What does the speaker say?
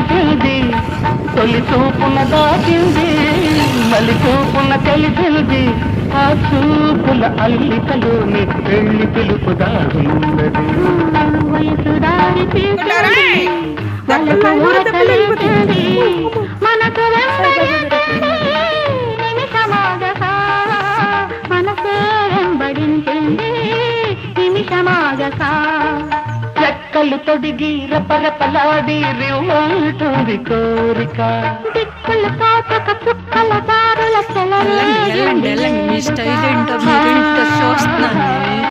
కలిసింది, తొలి చూపున దాచింది, మలి చూపున కలిసింది. ఆ చూపుల అల్లికలోని పెళ్లి పిలుపు దాగున్నది. వయసు దారి తీసింది, వలపు ఊరకలేసింది, మనసు వెంబడించింది, నిమిషమాగగా మనసే వెంబడించింది, నిమిషమాగగా. రెక్కలు తొడిగి రపరపలాడి రివ్వంటుంది కోరిక, దిక్కులు కాచక చుక్కల దారుల మీ స్టైల్ ఏంటో మీరు చూస్తున్నాను.